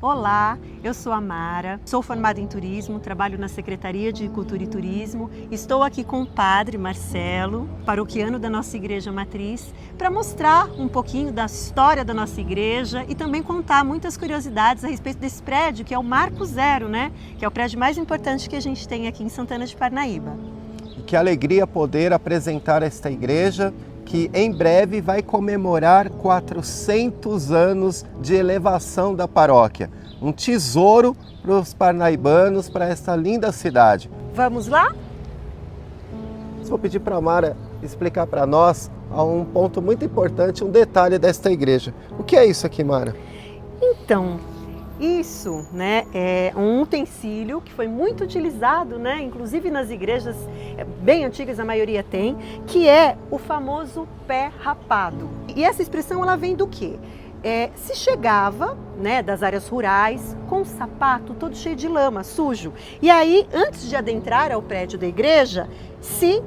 Olá, eu sou a Mara, sou formada em turismo, trabalho na Secretaria de Cultura e Turismo. Estou aqui com o Padre Marcelo, paroquiano da nossa Igreja Matriz, para mostrar um pouquinho da história da nossa igreja e também contar muitas curiosidades a respeito desse prédio, que é o Marco Zero, né? Que é o prédio mais importante que a gente tem aqui em Santana de Parnaíba. Que alegria poder apresentar esta igreja, que em breve vai comemorar 400 anos de elevação da paróquia. Um tesouro para os parnaibanos, para esta linda cidade. Vamos lá? Vou pedir para a Mara explicar para nós um ponto muito importante, um detalhe desta igreja. O que é isso aqui, Mara? Então, isso, né, é um utensílio que foi muito utilizado, né, inclusive nas igrejas bem antigas, a maioria tem, que é o famoso pé rapado. E essa expressão ela vem do quê? Se chegava, né, das áreas rurais com o sapato todo cheio de lama, sujo. E aí, antes de adentrar ao prédio da igreja, se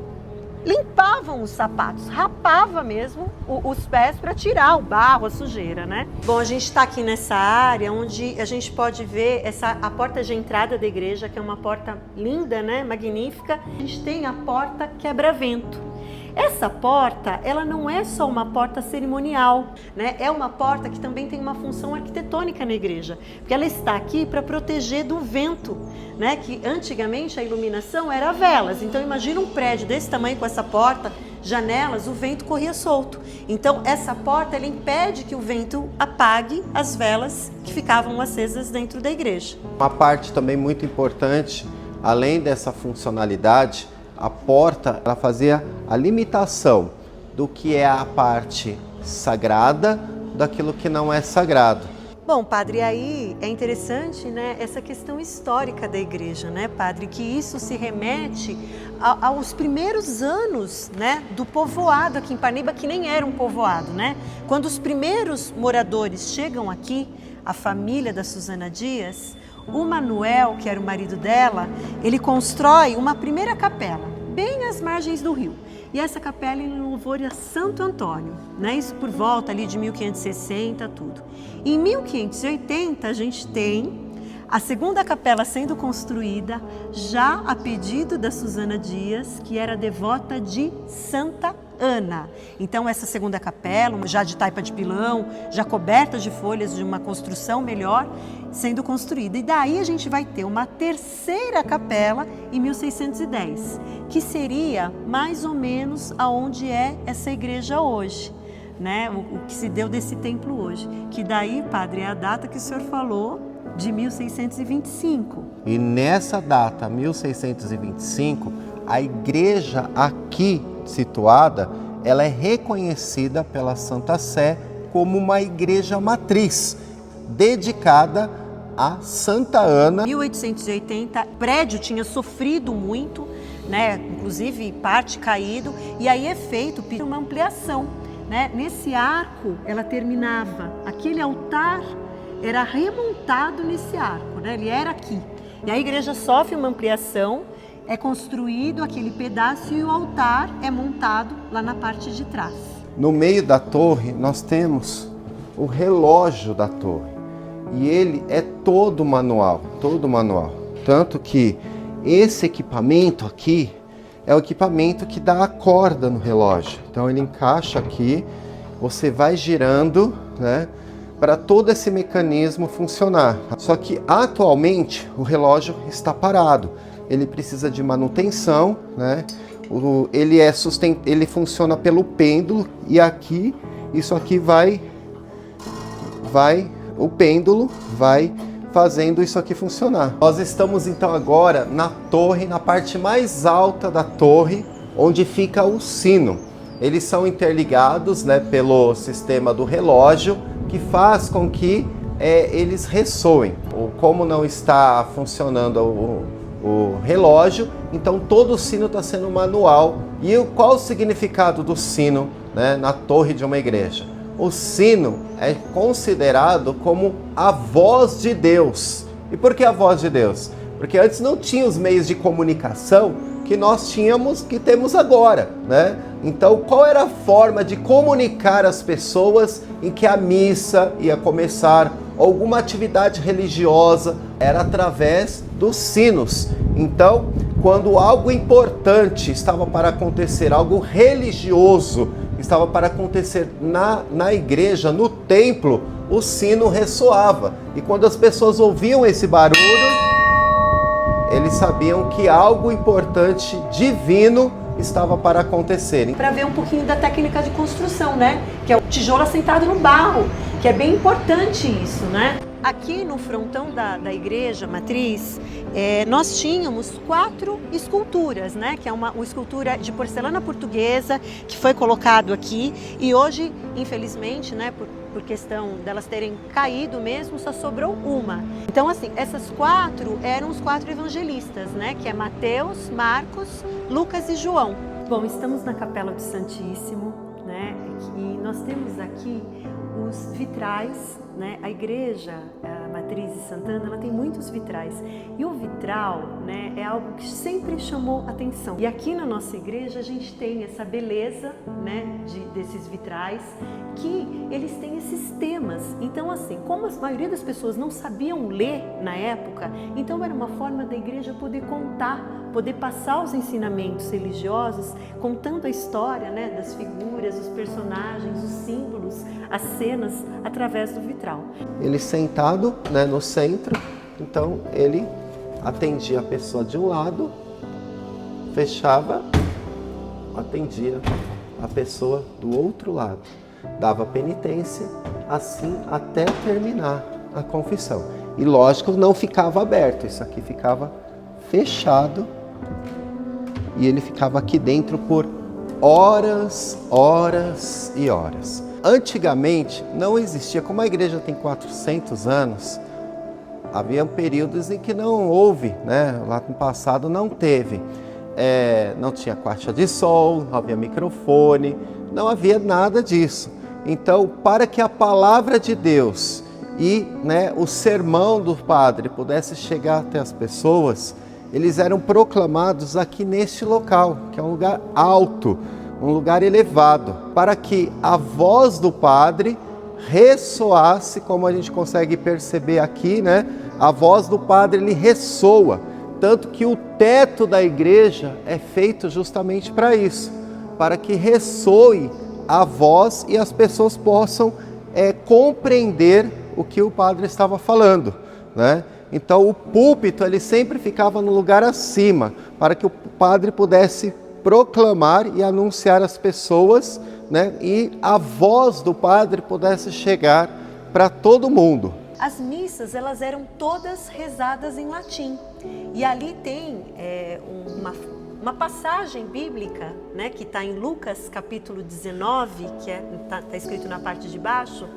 limpavam os sapatos, rapava mesmo os pés para tirar o barro, a sujeira, né? Bom, a gente está aqui nessa área onde a gente pode ver a porta de entrada da igreja, que é uma porta linda, né? Magnífica. A gente tem a porta quebra-vento. Essa porta, ela não é só uma porta cerimonial, né? É uma porta que também tem uma função arquitetônica na igreja, porque ela está aqui para proteger do vento, né? Que antigamente a iluminação era velas. Então imagina um prédio desse tamanho com essa porta, janelas, o vento corria solto. Então essa porta ela impede que o vento apague as velas que ficavam acesas dentro da igreja. Uma parte também muito importante, além dessa funcionalidade, a porta ela fazia a limitação do que é a parte sagrada daquilo que não é sagrado. Bom, padre, aí é interessante, né, essa questão histórica da igreja, né, padre, que isso se remete aos primeiros anos, né, do povoado aqui em Parnaíba, que nem era um povoado, né? Quando os primeiros moradores chegam aqui, a família da Susana Dias, o Manuel, que era o marido dela, ele constrói uma primeira capela, bem às margens do rio. E essa capela em louvor a Santo Antônio, né? Isso por volta ali de 1560, tudo. Em 1580 a gente tem a segunda capela sendo construída, já a pedido da Susana Dias, que era devota de Santa Ana. Então essa segunda capela, já de taipa de pilão, já coberta de folhas de uma construção melhor, sendo construída. E daí a gente vai ter uma terceira capela em 1610, que seria mais ou menos aonde é essa igreja hoje, né? O que se deu desse templo hoje. Que daí, padre, é a data que o senhor falou, de 1625. E nessa data, 1625, a igreja aqui situada, ela é reconhecida pela Santa Sé como uma igreja matriz, dedicada a Santa Ana. Em 1880, o prédio tinha sofrido muito, né? Inclusive parte caído, e aí é feito uma ampliação, né? Nesse arco, ela terminava, aquele altar era remontado nesse arco, né? Ele era aqui. E a igreja sofre uma ampliação, é construído aquele pedaço e o altar é montado lá na parte de trás. No meio da torre nós temos o relógio da torre e ele é todo manual. Tanto que esse equipamento aqui é o equipamento que dá a corda no relógio. Então ele encaixa aqui, você vai girando, né, para todo esse mecanismo funcionar. Só que atualmente o relógio está parado. Ele precisa de manutenção, né? Ele funciona pelo pêndulo e aqui, isso aqui o pêndulo vai fazendo isso aqui funcionar. Nós estamos então agora na torre, na parte mais alta da torre, onde fica o sino. Eles são interligados, né, pelo sistema do relógio, que faz com que eles ressoem. Como não está funcionando o relógio, então todo o sino está sendo manual. E qual o significado do sino, né, na torre de uma igreja? O sino é considerado como a voz de Deus. E por que a voz de Deus? Porque antes não tinha os meios de comunicação que nós que temos agora, né? Então, qual era a forma de comunicar às pessoas em que a missa ia começar alguma atividade religiosa, era através dos sinos. Então, quando algo importante estava para acontecer, algo religioso estava para acontecer na igreja, no templo, o sino ressoava. E quando as pessoas ouviam esse barulho, eles sabiam que algo importante, divino, estava para acontecer. Para ver um pouquinho da técnica de construção, né? Que é o tijolo assentado no barro, que é bem importante isso, né? Aqui no frontão da igreja matriz, nós tínhamos 4 esculturas, né? Que é uma escultura de porcelana portuguesa que foi colocado aqui e hoje, infelizmente, né? Por questão delas terem caído mesmo, só sobrou uma. Então, assim, essas 4 eram os 4 evangelistas, né? Que é Mateus, Marcos, Lucas e João. Bom, estamos na Capela do Santíssimo, né? E nós temos aqui os vitrais, né? A igreja, a Matriz de Santana, ela tem muitos vitrais. E o vitral, né, é algo que sempre chamou atenção. E aqui na nossa igreja a gente tem essa beleza, né, desses vitrais, que eles têm esses temas. Então, assim, como a maioria das pessoas não sabiam ler na época, então era uma forma da igreja poder contar, poder passar os ensinamentos religiosos, contando a história, né, das figuras, os personagens, os símbolos, as cenas, através do vitral. Ele sentado, né, no centro, então ele atendia a pessoa de um lado, fechava, atendia a pessoa do outro lado, dava penitência, assim até terminar a confissão. E lógico, não ficava aberto, isso aqui ficava fechado e ele ficava aqui dentro por horas, horas e horas. Antigamente não existia, como a igreja tem 400 anos, havia períodos em que não houve, né? Lá no passado não teve, não tinha caixa de som, não havia microfone, não havia nada disso. Então, para que a palavra de Deus e, né, o sermão do padre pudesse chegar até as pessoas, eles eram proclamados aqui neste local, que é um lugar alto, um lugar elevado, para que a voz do padre ressoasse, como a gente consegue perceber aqui, né? A voz do padre, ele ressoa, tanto que o teto da igreja é feito justamente para isso, para que ressoe a voz e as pessoas possam compreender o que o padre estava falando, né? Então o púlpito ele sempre ficava no lugar acima, para que o padre pudesse proclamar e anunciar às pessoas, né? E a voz do padre pudesse chegar para todo mundo. As missas, elas eram todas rezadas em latim. E ali tem uma passagem bíblica, né, que está em Lucas capítulo 19, que está escrito na parte de baixo,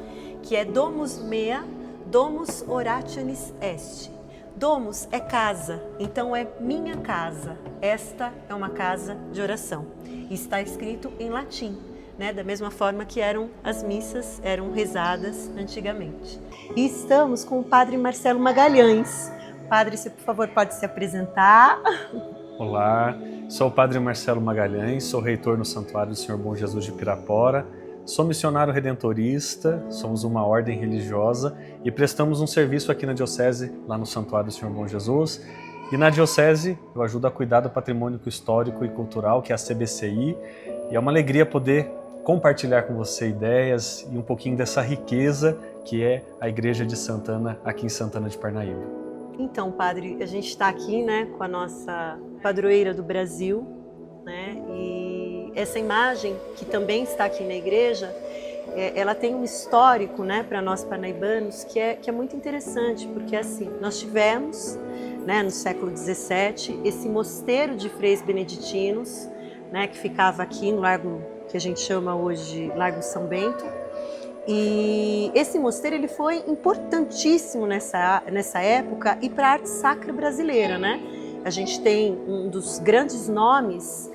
que é Domus mea, domus orationis est. Domus é casa, então é minha casa. Esta é uma casa de oração. E está escrito em latim, né? Da mesma forma que as missas eram rezadas antigamente. E estamos com o Padre Marcelo Magalhães. Padre, se por favor pode se apresentar. Olá, sou o Padre Marcelo Magalhães, sou reitor no Santuário do Senhor Bom Jesus de Pirapora. Sou missionário redentorista, somos uma ordem religiosa e prestamos um serviço aqui na Diocese, lá no Santuário do Senhor Bom Jesus. E na Diocese eu ajudo a cuidar do patrimônio histórico e cultural, que é a CBCI, e é uma alegria poder compartilhar com você ideias e um pouquinho dessa riqueza que é a Igreja de Santana, aqui em Santana de Parnaíba. Então, Padre, a gente está aqui, né, com a nossa padroeira do Brasil, né, e essa imagem que também está aqui na igreja, ela tem um histórico, né, para nós parnaibanos que é muito interessante, porque assim, nós tivemos, né, no século XVII, esse mosteiro de freis beneditinos, né, que ficava aqui no Largo, que a gente chama hoje Largo São Bento, e esse mosteiro ele foi importantíssimo nessa época e para a arte sacra brasileira, né? A gente tem um dos grandes nomes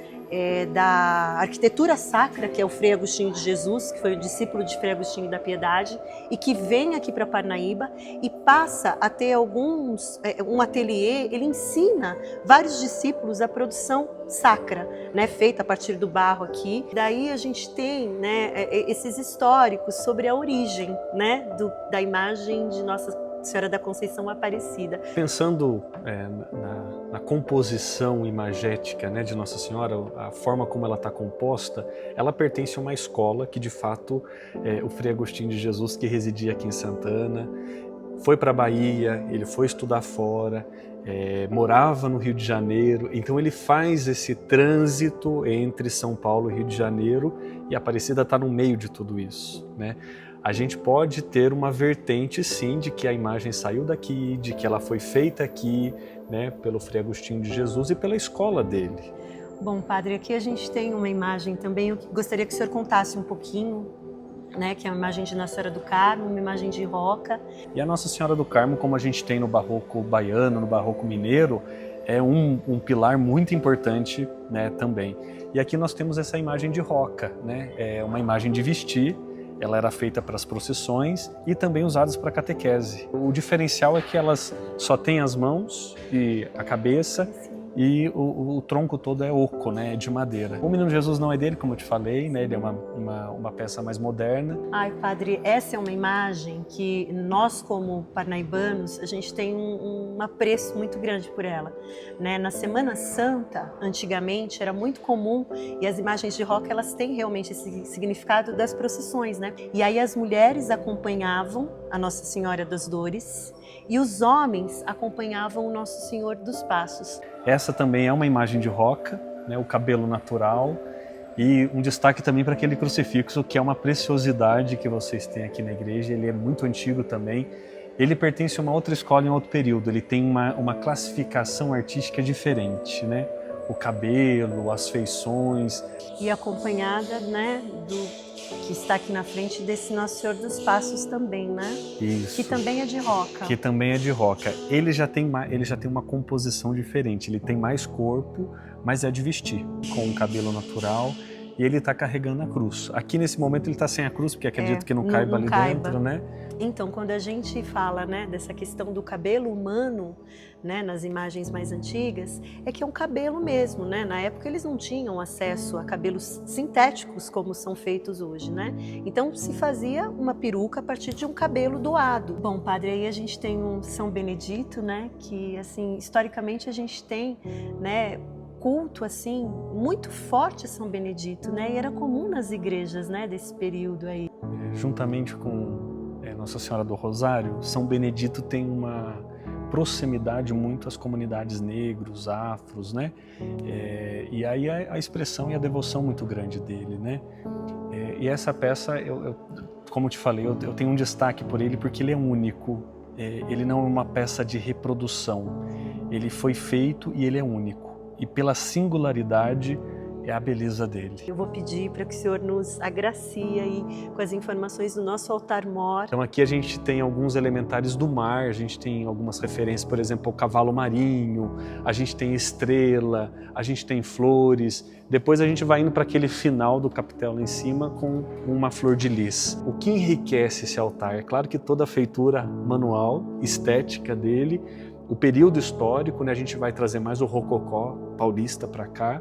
da arquitetura sacra, que é o Frei Agostinho de Jesus, que foi o discípulo de Frei Agostinho da Piedade, e que vem aqui para Parnaíba e passa a ter um ateliê. Ele ensina vários discípulos a produção sacra, né, feita a partir do barro aqui. Daí a gente tem, né, esses históricos sobre a origem, né, da imagem de Nossa Senhora da Conceição Aparecida. Pensando na composição imagética, né, de Nossa Senhora, a forma como ela está composta, ela pertence a uma escola que, de fato, o Frei Agostinho de Jesus, que residia aqui em Santana, foi para a Bahia, ele foi estudar fora, morava no Rio de Janeiro, então ele faz esse trânsito entre São Paulo e Rio de Janeiro, e a Aparecida está no meio de tudo isso, né? A gente pode ter uma vertente, sim, de que a imagem saiu daqui, de que ela foi feita aqui, né, pelo Frei Agostinho de Jesus e pela escola dele. Bom, padre, aqui a gente tem uma imagem também, eu gostaria que o senhor contasse um pouquinho, né, que é uma imagem de Nossa Senhora do Carmo, uma imagem de roca. E a Nossa Senhora do Carmo, como a gente tem no barroco baiano, no barroco mineiro, é um pilar muito importante, né, também. E aqui nós temos essa imagem de roca, né, é uma imagem de vestir. Ela era feita para as procissões e também usadas para catequese. O diferencial é que elas só têm as mãos e a cabeça, e o tronco todo é oco, né, de madeira. O Menino Jesus não é dele, como eu te falei, né, ele é uma peça mais moderna. Ai, padre, essa é uma imagem que nós, como parnaibanos, a gente tem um apreço muito grande por ela, né? Na Semana Santa, antigamente, era muito comum, e as imagens de roca, elas têm realmente esse significado das procissões, né? E aí as mulheres acompanhavam a Nossa Senhora das Dores, e os homens acompanhavam o Nosso Senhor dos Passos. Essa também é uma imagem de roca, né, o cabelo natural, e um destaque também para aquele crucifixo, que é uma preciosidade que vocês têm aqui na igreja. Ele é muito antigo também. Ele pertence a uma outra escola em outro período, ele tem uma classificação artística diferente, né? O cabelo, as feições. E acompanhada, né, que está aqui na frente desse Nosso Senhor dos Passos também, né? Isso. Que também é de roca. Que também é de roca. Ele já tem uma composição diferente, ele tem mais corpo, mas é de vestir, com um cabelo natural, e ele está carregando a cruz. Aqui nesse momento ele está sem a cruz, porque acredito que não caiba ali dentro, né? Então, quando a gente fala, né, dessa questão do cabelo humano, né, nas imagens mais antigas, é que é um cabelo mesmo, né? Na época eles não tinham acesso a cabelos sintéticos como são feitos hoje, né? Então se fazia uma peruca a partir de um cabelo doado. Bom, padre, aí a gente tem um São Benedito, né, que assim, historicamente a gente tem, né, culto assim muito forte a São Benedito, né? E era comum nas igrejas, né, desse período aí. Juntamente com Nossa Senhora do Rosário, São Benedito tem uma proximidade muito às comunidades negros, afros, né? E aí a expressão e a devoção muito grande dele, né? E essa peça, como te falei, eu tenho um destaque por ele porque ele é único. Ele não é uma peça de reprodução. Ele foi feito e ele é único. E pela singularidade é a beleza dele. Eu vou pedir para que o senhor nos agracie aí com as informações do nosso altar-mor. Então aqui a gente tem alguns elementares do mar, a gente tem algumas referências, por exemplo, ao cavalo marinho, a gente tem estrela, a gente tem flores. Depois a gente vai indo para aquele final do capitel lá em cima com uma flor de lis. O que enriquece esse altar? É claro que toda a feitura manual, estética dele, o período histórico, né, a gente vai trazer mais o rococó paulista para cá,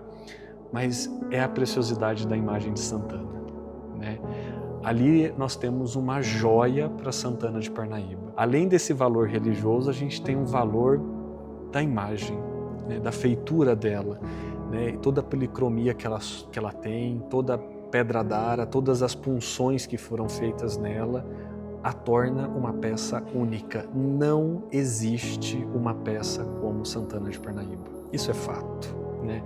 mas é a preciosidade da imagem de Santana, né? Ali nós temos uma joia para Santana de Parnaíba. Além desse valor religioso, a gente tem um valor da imagem, né, da feitura dela, né, toda a policromia que ela tem, toda a pedra d'ara, todas as punções que foram feitas nela, a torna uma peça única. Não existe uma peça como Santana de Parnaíba. Isso é fato, né?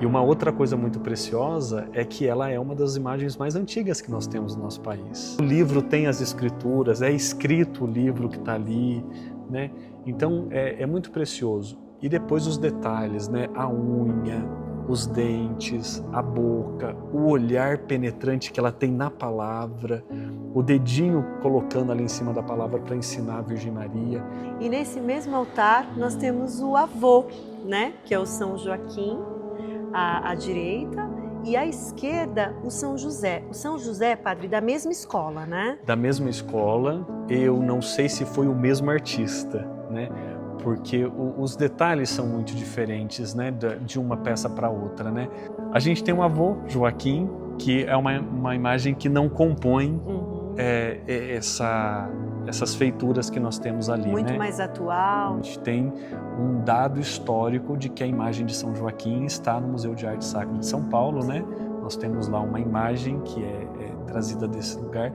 E uma outra coisa muito preciosa é que ela é uma das imagens mais antigas que nós temos no nosso país. O livro tem as escrituras, é escrito o livro que está ali, né? Então é muito precioso. E depois os detalhes, né? A unha, os dentes, a boca, o olhar penetrante que ela tem na palavra, o dedinho colocando ali em cima da palavra para ensinar a Virgem Maria. E nesse mesmo altar nós temos o avô, né? Que é o São Joaquim. à direita, e à esquerda o São José. O São José, padre, da mesma escola, né? Da mesma escola, eu não sei se foi o mesmo artista, né? Porque os detalhes são muito diferentes, né? De uma peça para outra, né? A gente tem um avô, Joaquim, que é uma imagem que não compõe essas feituras que nós temos ali, muito né? mais atual. A gente tem um dado histórico de que a imagem de São Joaquim está no Museu de Arte Sacra de São Paulo, né? Nós temos lá uma imagem que é trazida desse lugar.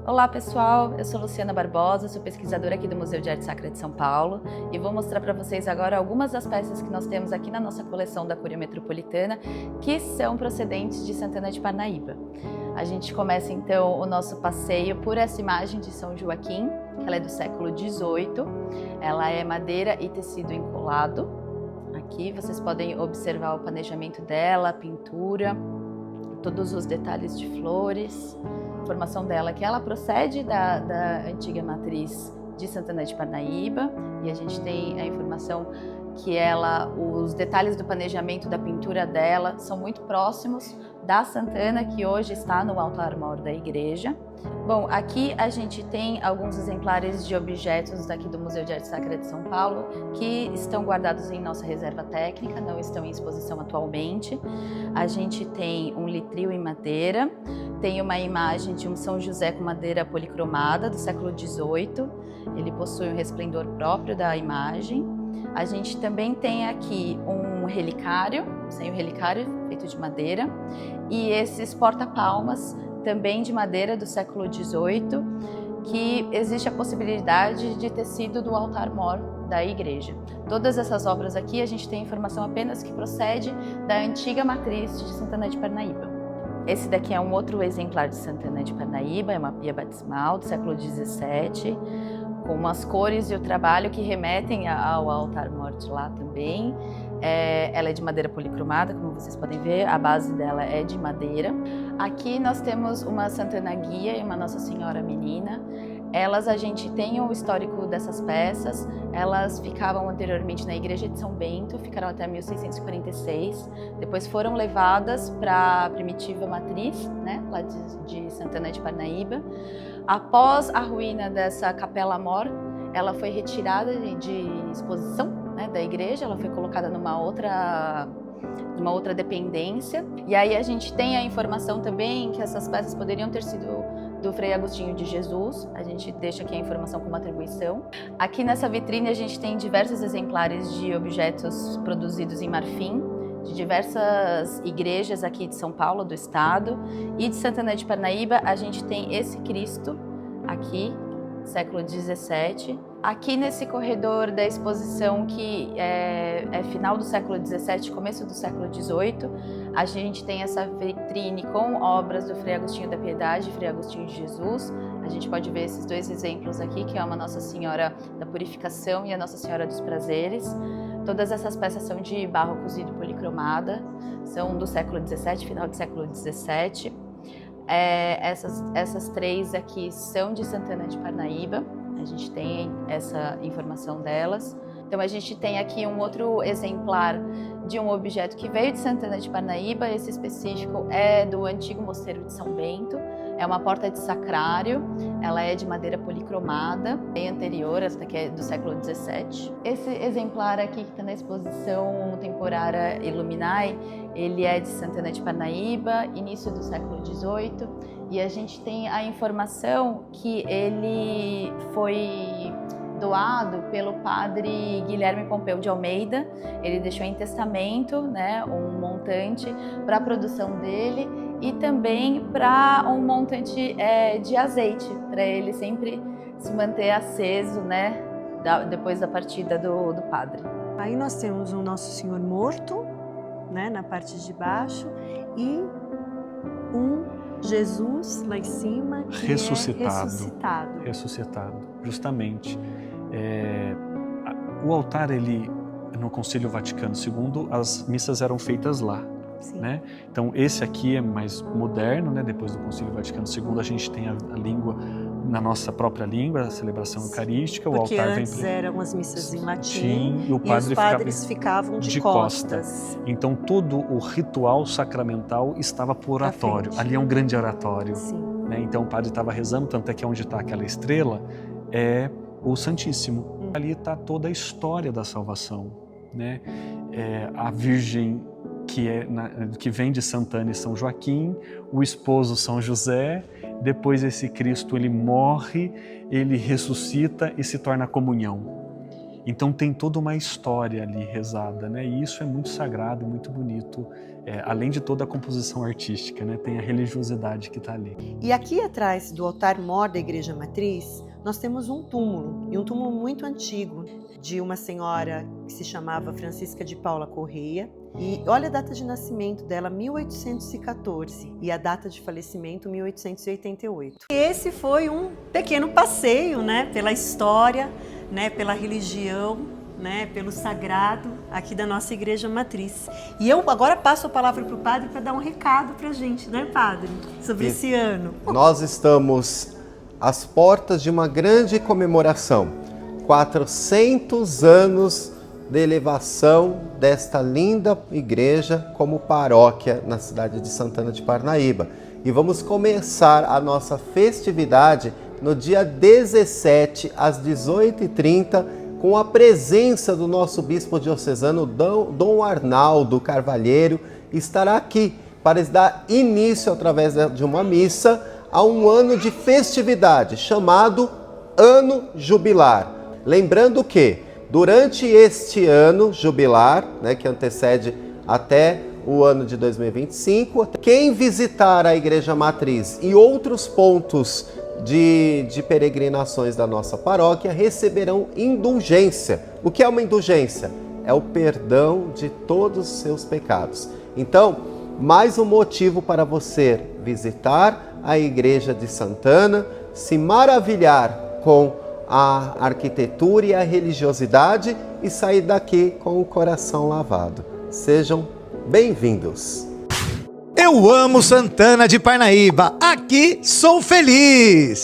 Olá pessoal, eu sou Luciana Barbosa, sou pesquisadora aqui do Museu de Arte Sacra de São Paulo e vou mostrar para vocês agora algumas das peças que nós temos aqui na nossa coleção da Cúria Metropolitana que são procedentes de Santana de Parnaíba. A gente começa então o nosso passeio por essa imagem de São Joaquim, que ela é do século XVIII, ela é madeira e tecido encolado. Aqui vocês podem observar o planejamento dela, a pintura, todos os detalhes de flores. A informação dela é que ela procede da antiga matriz de Santana de Parnaíba e a gente tem a informação que os detalhes do planejamento da pintura dela são muito próximos da Santana que hoje está no altar-mor da igreja. Bom, aqui a gente tem alguns exemplares de objetos daqui do Museu de Arte Sacra de São Paulo que estão guardados em nossa reserva técnica, não estão em exposição atualmente. A gente tem um litril em madeira, tem uma imagem de um São José com madeira policromada do século XVIII, ele possui um resplendor próprio da imagem. A gente também tem aqui um relicário, sem o relicário, feito de madeira, e esses porta-palmas também de madeira do século XVIII, que existe a possibilidade de ter sido do altar-mor da igreja. Todas essas obras aqui a gente tem informação apenas que procede da antiga matriz de Santana de Parnaíba. Esse daqui é um outro exemplar de Santana de Parnaíba, é uma pia batismal do século XVII, com as cores e o trabalho que remetem ao altar-mor de lá também. Ela é de madeira policromada, como vocês podem ver, a base dela é de madeira. Aqui nós temos uma Santana Guia e uma Nossa Senhora Menina. A gente tem o histórico dessas peças, elas ficavam anteriormente na igreja de São Bento, ficaram até 1646, depois foram levadas para a primitiva matriz, né, lá de Santana de Parnaíba. Após a ruína dessa capela-mor, ela foi retirada de exposição, né, da igreja, ela foi colocada numa outra dependência. E aí a gente tem a informação também que essas peças poderiam ter sido do Frei Agostinho de Jesus. A gente deixa aqui a informação como atribuição. Aqui nessa vitrine a gente tem diversos exemplares de objetos produzidos em marfim, de diversas igrejas aqui de São Paulo, do estado, e de Santana de Parnaíba a gente tem esse Cristo aqui, século XVII. Aqui nesse corredor da exposição, que é final do século XVII, começo do século XVIII, a gente tem essa vitrine com obras do Frei Agostinho da Piedade e Frei Agostinho de Jesus. A gente pode ver esses dois exemplos aqui, que é uma Nossa Senhora da Purificação e a Nossa Senhora dos Prazeres. Todas essas peças são de barro cozido policromada, são do século XVII, final do século XVII. Essas três aqui são de Santana de Parnaíba, a gente tem essa informação delas. Então a gente tem aqui um outro exemplar de um objeto que veio de Santana de Parnaíba, esse específico é do antigo mosteiro de São Bento, é uma porta de sacrário, ela é de madeira policromada, bem anterior, essa daqui é do século XVII. Esse exemplar aqui que está na exposição temporária Illuminae, ele é de Santana de Parnaíba, início do século XVIII, e a gente tem a informação que ele foi doado pelo padre Guilherme Pompeu de Almeida. Ele deixou em testamento, né, um montante para a produção dele e também para um montante de azeite, para ele sempre se manter aceso, né, depois da partida do padre. Aí nós temos o Nosso Senhor morto, né, na parte de baixo, e um Jesus lá em cima que ressuscitado, justamente. O altar, ele, no Concílio Vaticano II, as missas eram feitas lá, né? Então esse aqui é mais moderno, né? Depois do Concílio Vaticano II a gente tem a língua na nossa própria língua, a celebração eucarística, o Porque altar vem antes eram as missas em latim e o e os padres ficavam de costas. Então todo o ritual sacramental estava por Pra oratório. frente. Ali é um grande oratório. Sim. Né? Então o padre estava rezando, tanto é que onde está aquela estrela é o Santíssimo. Ali está toda a história da salvação. Né? A Virgem que vem de Santana e São Joaquim, o esposo São José, depois esse Cristo ele morre, ele ressuscita e se torna a comunhão. Então tem toda uma história ali rezada, né? E isso é muito sagrado, muito bonito, além de toda a composição artística, né? Tem a religiosidade que está ali. E aqui atrás do altar-mor da Igreja Matriz, nós temos um túmulo, e um túmulo muito antigo, de uma senhora que se chamava Francisca de Paula Correia. E olha a data de nascimento dela, 1814, e a data de falecimento, 1888. E esse foi um pequeno passeio, né, pela história, né, pela religião, né, pelo sagrado aqui da nossa Igreja Matriz. E eu agora passo a palavra para o padre para dar um recado para a gente, né, padre, sobre esse ano. Nós estamos às portas de uma grande comemoração, 400 anos de elevação desta linda igreja como paróquia na cidade de Santana de Parnaíba. E vamos começar a nossa festividade no dia 17, às 18h30, com a presença do nosso bispo diocesano, Dom Arnaldo Carvalheiro, estará aqui para dar início, através de uma missa, a um ano de festividade, chamado Ano Jubilar. Lembrando que, durante este ano jubilar, né, que antecede até o ano de 2025, quem visitar a Igreja Matriz e outros pontos de peregrinações da nossa paróquia receberão indulgência. O que é uma indulgência? É o perdão de todos os seus pecados. Então, mais um motivo para você visitar a Igreja de Santana, se maravilhar com a arquitetura e a religiosidade e sair daqui com o coração lavado. Sejam bem-vindos! Eu amo Santana de Parnaíba, aqui sou feliz!